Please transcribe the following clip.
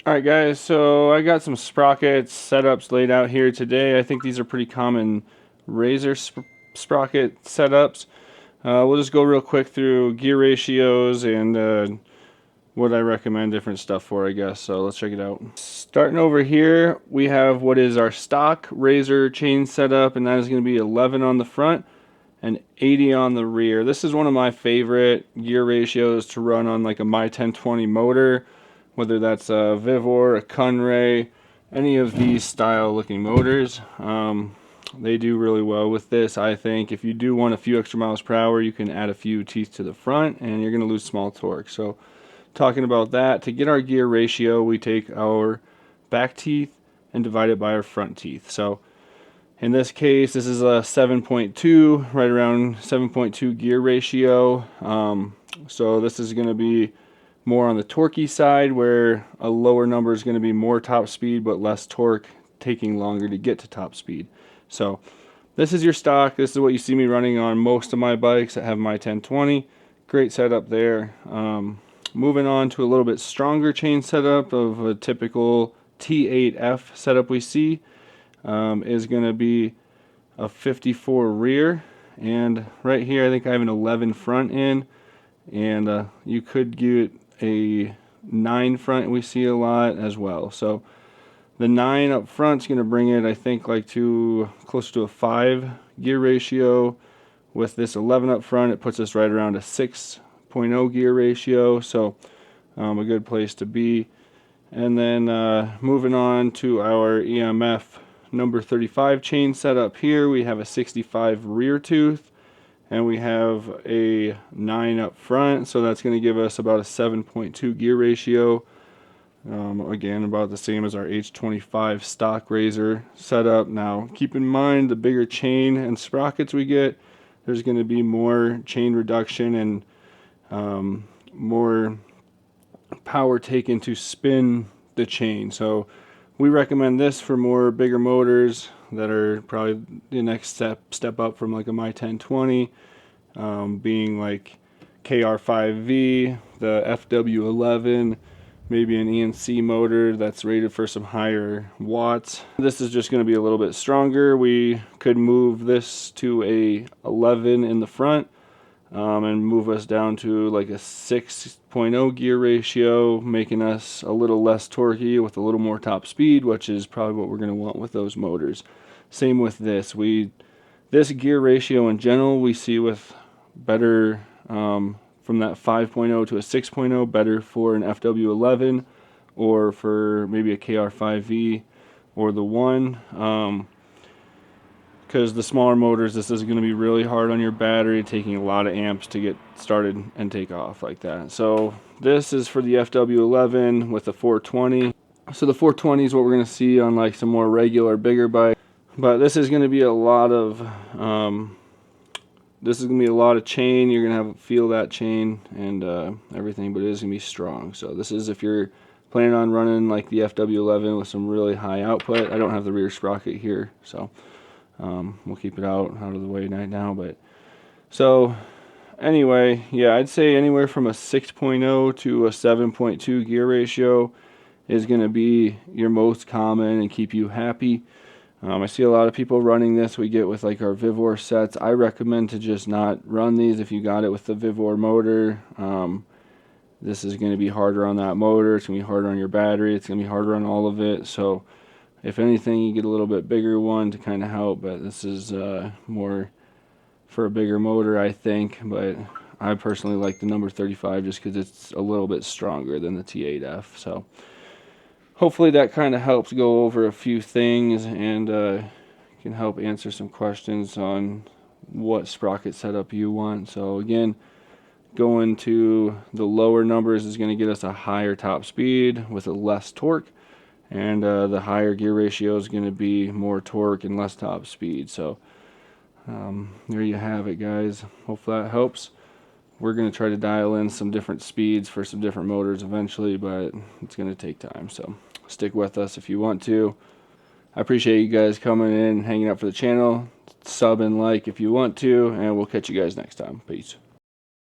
Alright guys, so I got some Sprocket setups laid out here today. I think these are pretty common Razor Sprocket setups. We'll just go real quick through gear ratios and what I recommend different stuff for, I guess. So let's check it out. Starting over here, we have what is our stock Razor chain setup, and that is going to be 11 on the front and 80 on the rear. This is one of my favorite gear ratios to run on like a My 1020 motor, whether that's a Vivor, a Kunray, any of these style looking motors. They do really well with this, I think. If you do want a few extra miles per hour, you can add a few teeth to the front and you're going to lose small torque. So talking about that, to get our gear ratio, we take our back teeth and divide it by our front teeth. So in this case, this is a 7.2, right around 7.2 gear ratio. So this is going to be more on the torquey side, where a lower number is going to be more top speed but less torque, taking longer to get to top speed. So this is your stock. This is what you see me running on most of my bikes that have my 1020. Great setup there. Moving on to a little bit stronger chain setup of a typical T8F setup we see, is going to be a 54 rear, and right here I think I have an 11 front in, and you could get a 9 front, we see a lot as well. So the 9 up front is going to bring it, I think, like to close to a 5 gear ratio. With this 11 up front, it puts us right around a 6.0 gear ratio, so a good place to be. And then moving on to our EMF number 35 chain setup here, we have a 65 rear tooth, and we have a 9 up front, so that's going to give us about a 7.2 gear ratio. Again, about the same as our H25 stock Razor setup. Now, keep in mind, the bigger chain and sprockets we get, there's going to be more chain reduction and more power taken to spin the chain. So we recommend this for more bigger motors that are probably the next step up from like a My 1020, being like KR5V, the FW11, maybe an ENC motor that's rated for some higher watts. This is just going to be a little bit stronger. We could move this to a 11 in the front, and move us down to like a 6.0 gear ratio, making us a little less torquey with a little more top speed, which is probably what we're going to want with those motors. Same with this. This gear ratio in general we see with better, from that 5.0 to a 6.0, better for an FW11 or for maybe a KR5V or the 1. Because the smaller motors, this is going to be really hard on your battery, taking a lot of amps to get started and take off like that. So this is for the FW11 with the 420. So the 420 is what we're going to see on like some more regular, bigger bikes. But this is going to be a lot of chain. You're going to feel that chain and everything, but it is going to be strong. So this is if you're planning on running like the FW11 with some really high output. I don't have the rear sprocket here, so we'll keep it out of the way right now. But so anyway, yeah, I'd say anywhere from a 6.0 to a 7.2 gear ratio is going to be your most common and keep you happy. I see a lot of people running this. We get with like our Vivor sets. I recommend to just not run these if you got it with the Vivor motor. This is going to be harder on that motor. It's going to be harder on your battery. It's going to be harder on all of it. So if anything, you get a little bit bigger one to kind of help, but this is more for a bigger motor, I think. But I personally like the number 35 just because it's a little bit stronger than the T8F. So hopefully that kind of helps go over a few things and can help answer some questions on what sprocket setup you want. So again, going to the lower numbers is going to get us a higher top speed with a less torque. And the higher gear ratio is going to be more torque and less top speed. So there you have it, guys. Hopefully that helps. We're going to try to dial in some different speeds for some different motors eventually, but it's going to take time. So stick with us if you want to. I appreciate you guys coming in and hanging out for the channel. Sub and like if you want to, and we'll catch you guys next time. Peace.